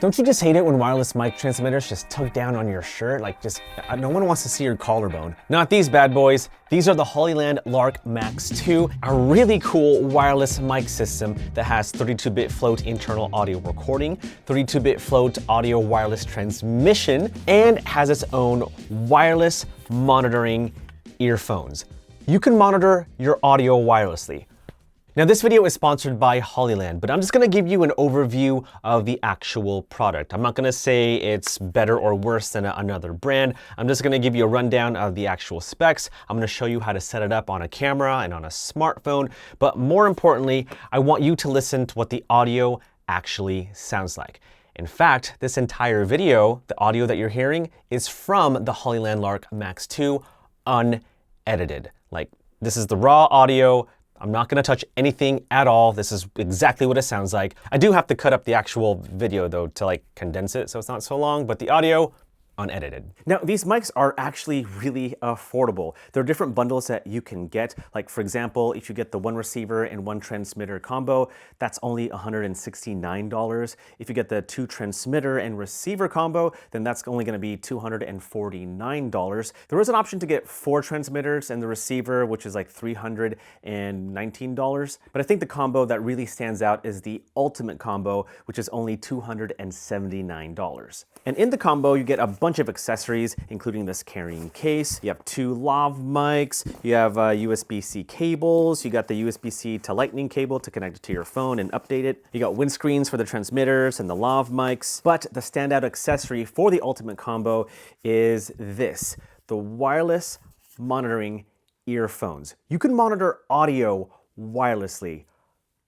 Don't you just hate it when wireless mic transmitters just tug down on your shirt? Like no one wants to see your collarbone. Not these bad boys. These are the Hollyland Lark Max 2, a really cool wireless mic system that has 32-bit float internal audio recording, 32-bit float audio wireless transmission, and has its own wireless monitoring earphones. You can monitor your audio wirelessly. Now this video is sponsored by Hollyland, but I'm just gonna give you an overview of the actual product. I'm not gonna say it's better or worse than another brand. I'm just gonna give you a rundown of the actual specs. I'm gonna show you how to set it up on a camera and on a smartphone, but more importantly, I want you to listen to what the audio actually sounds like. In fact, this entire video, the audio that you're hearing, is from the Hollyland Lark Max 2 unedited. Like, this is the raw audio. I'm not gonna touch anything at all. This is exactly what it sounds like. I do have to cut up the actual video though to like condense it so it's not so long, but the audio, unedited. Now, these mics are actually really affordable. There are different bundles that you can get. Like for example, if you get the one receiver and one transmitter combo, that's only $169. If you get the two transmitter and receiver combo, then that's only gonna be $249. There is an option to get 4 transmitters and the receiver, which is like $319. But I think the combo that really stands out is the ultimate combo, which is only $279. And in the combo, you get a bunch of accessories, including this carrying case. You have 2 lav mics, you have USB-C cables, you got the USB-C to lightning cable to connect it to your phone and update it. You got windscreens for the transmitters and the lav mics. But the standout accessory for the ultimate combo is this, the wireless monitoring earphones. You can monitor audio wirelessly.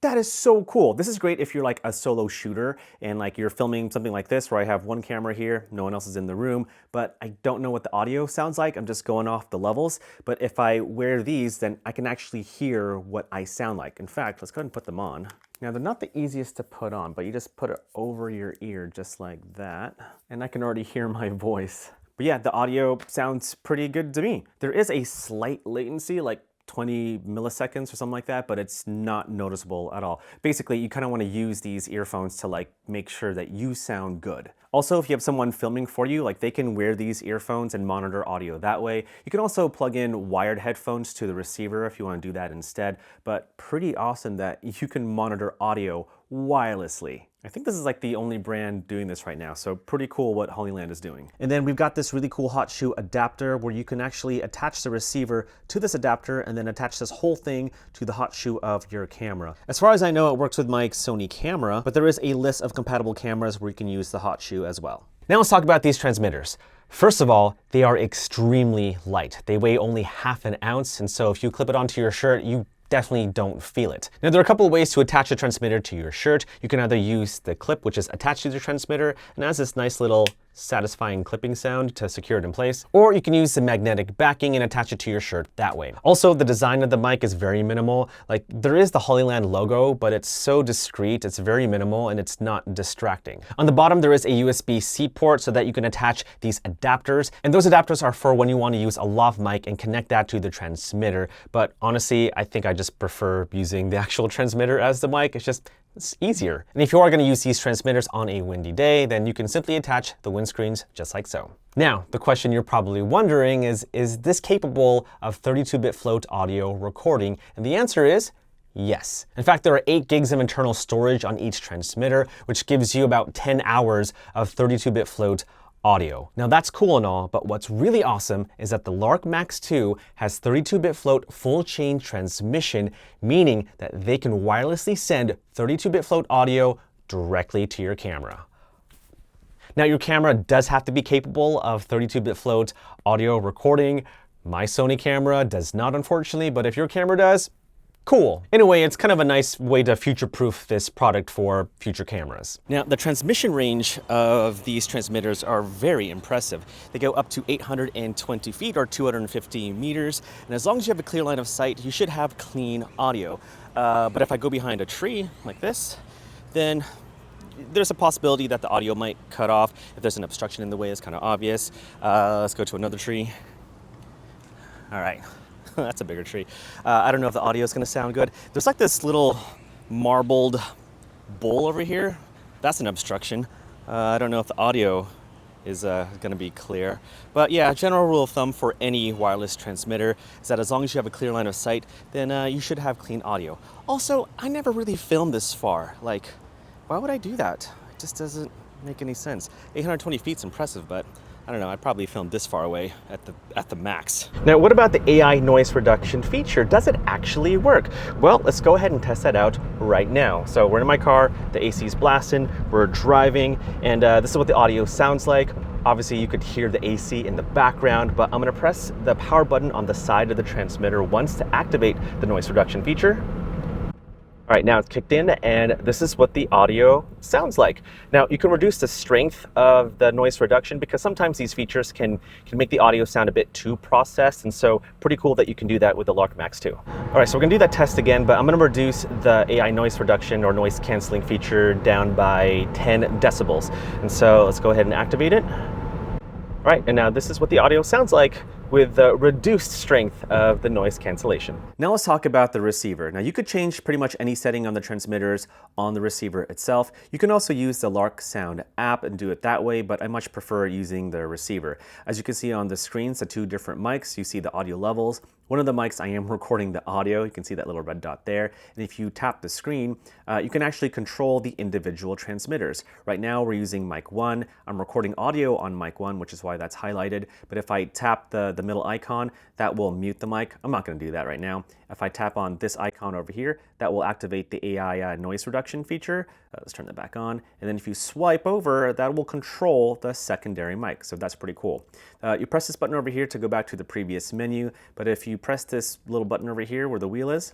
That is so cool. This is great if you're like a solo shooter and like you're filming something like this where I have one camera here, no one else is in the room, but I don't know what the audio sounds like. I'm just going off the levels. But if I wear these, then I can actually hear what I sound like. In fact, let's go ahead and put them on. Now they're not the easiest to put on, but you just put it over your ear just like that. And I can already hear my voice. But yeah, the audio sounds pretty good to me. There is a slight latency, like 20 milliseconds or something like that, but it's not noticeable at all. Basically, you kind of want to use these earphones to like make sure that you sound good. Also, if you have someone filming for you, like they can wear these earphones and monitor audio that way. You can also plug in wired headphones to the receiver if you want to do that instead, but pretty awesome that you can monitor audio wirelessly. I think this is like the only brand doing this right now, so pretty cool what Hollyland is doing. And then we've got this really cool hot shoe adapter where you can actually attach the receiver to this adapter and then attach this whole thing to the hot shoe of your camera. As far as I know, it works with my Sony camera, but there is a list of compatible cameras where you can use the hot shoe as well. Now let's talk about these transmitters. First of all, they are extremely light. They weigh only ½ an ounce, and so if you clip it onto your shirt, you definitely don't feel it. Now there are a couple of ways to attach a transmitter to your shirt. You can either use the clip, which is attached to the transmitter and has this nice little satisfying clipping sound to secure it in place, or you can use the magnetic backing and attach it to your shirt that way. Also, the design of the mic is very minimal. Like there is the Hollyland logo, but it's so discreet, it's very minimal and it's not distracting. On the bottom, there is a USB-C port so that you can attach these adapters, and those adapters are for when you want to use a lav mic and connect that to the transmitter. But honestly, I think I just prefer using the actual transmitter as the mic. It's easier. And if you are going to use these transmitters on a windy day, then you can simply attach the windscreens just like so. Now, the question you're probably wondering is this capable of 32-bit float audio recording? And the answer is yes. In fact, there are 8 gigs of internal storage on each transmitter, which gives you about 10 hours of 32-bit float audio. Now that's cool and all, but what's really awesome is that the Lark Max 2 has 32-bit float full chain transmission, meaning that they can wirelessly send 32-bit float audio directly to your camera. Now your camera does have to be capable of 32-bit float audio recording. My Sony camera does not, unfortunately, but if your camera does, cool. Anyway, it's kind of a nice way to future-proof this product for future cameras. Now, the transmission range of these transmitters are very impressive. They go up to 820 feet or 250 meters, and as long as you have a clear line of sight, you should have clean audio. But if I go behind a tree like this, then there's a possibility that the audio might cut off. If there's an obstruction in the way, it's kind of obvious. Let's go to another tree. All right. That's a bigger tree. I don't know if the audio is going to sound good. There's like this little marbled bowl over here. That's an obstruction. I don't know if the audio is going to be clear. But yeah, general rule of thumb for any wireless transmitter is that as long as you have a clear line of sight, then you should have clean audio. Also, I never really filmed this far. Like, why would I do that? It just doesn't make any sense. 820 feet's impressive, but I don't know, I'd probably film this far away at the max. Now, what about the AI noise reduction feature? Does it actually work? Well, let's go ahead and test that out right now. So we're in my car, the AC is blasting, we're driving, and this is what the audio sounds like. Obviously, you could hear the AC in the background, but I'm gonna press the power button on the side of the transmitter once to activate the noise reduction feature. All right, now it's kicked in, and this is what the audio sounds like. Now, you can reduce the strength of the noise reduction because sometimes these features can make the audio sound a bit too processed, and so pretty cool that you can do that with the Lark Max 2. All right, so we're gonna do that test again, but I'm gonna reduce the AI noise reduction or noise canceling feature down by 10 decibels. And so let's go ahead and activate it. All right, and now this is what the audio sounds like with the reduced strength of the noise cancellation. Now let's talk about the receiver. Now you could change pretty much any setting on the transmitters on the receiver itself. You can also use the Lark Sound app and do it that way, but I much prefer using the receiver. As you can see on the screens, the two different mics, you see the audio levels. One of the mics, I am recording the audio. You can see that little red dot there. And if you tap the screen, you can actually control the individual transmitters. Right now, we're using mic 1. I'm recording audio on mic 1, which is why that's highlighted. But if I tap the middle icon, that will mute the mic. I'm not going to do that right now. If I tap on this icon over here, that will activate the AI noise reduction feature. Let's turn that back on. And then if you swipe over, that will control the secondary mic. So that's pretty cool. You press this button over here to go back to the previous menu. But if you press this little button over here where the wheel is,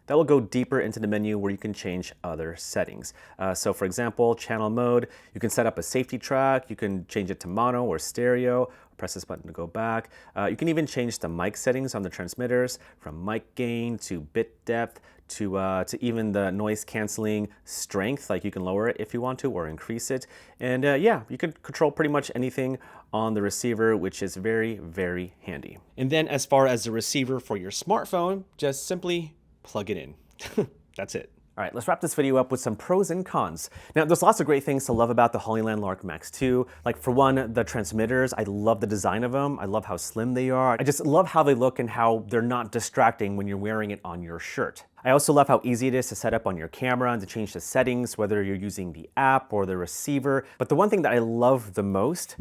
that will go deeper into the menu where you can change other settings. So for example, channel mode, you can set up a safety track, you can change it to mono or stereo, press this button to go back. You can even change the mic settings on the transmitters from mic gain to bit depth to even the noise canceling strength, like you can lower it if you want to or increase it. And yeah, you can control pretty much anything on the receiver, which is very, very handy. And then as far as the receiver for your smartphone, just simply plug it in. That's it. All right, let's wrap this video up with some pros and cons. Now, there's lots of great things to love about the Hollyland Lark Max 2. Like for one, the transmitters, I love the design of them. I love how slim they are. I just love how they look and how they're not distracting when you're wearing it on your shirt. I also love how easy it is to set up on your camera and to change the settings, whether you're using the app or the receiver. But the one thing that I love the most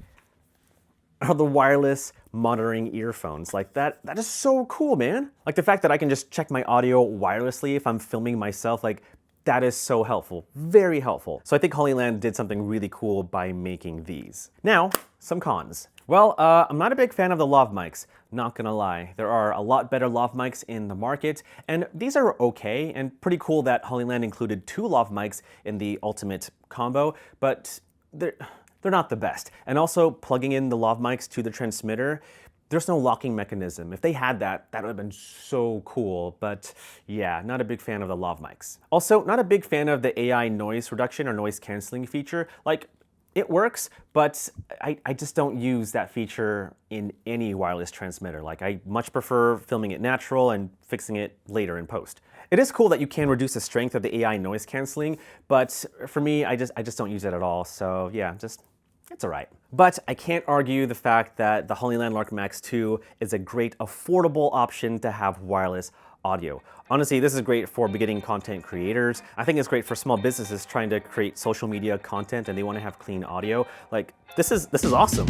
are the wireless monitoring earphones. Like that is so cool, man. Like the fact that I can just check my audio wirelessly if I'm filming myself, like that is so helpful, very helpful. So I think Hollyland did something really cool by making these. Now, some cons. Well, I'm not a big fan of the lav mics, not gonna lie. There are a lot better lav mics in the market, and these are okay, and pretty cool that Hollyland included 2 lav mics in the ultimate combo, but they're not the best. And also plugging in the lav mics to the transmitter, there's no locking mechanism. If they had that, that would have been so cool. But yeah, not a big fan of the lav mics. Also, not a big fan of the AI noise reduction or noise canceling feature. Like, it works, but I just don't use that feature in any wireless transmitter. Like, I much prefer filming it natural and fixing it later in post. It is cool that you can reduce the strength of the AI noise canceling, but for me, I just don't use it at all. So yeah, it's all right. But I can't argue the fact that the Hollyland Lark Max 2 is a great affordable option to have wireless audio. Honestly, this is great for beginning content creators. I think it's great for small businesses trying to create social media content and they want to have clean audio. Like, this is awesome.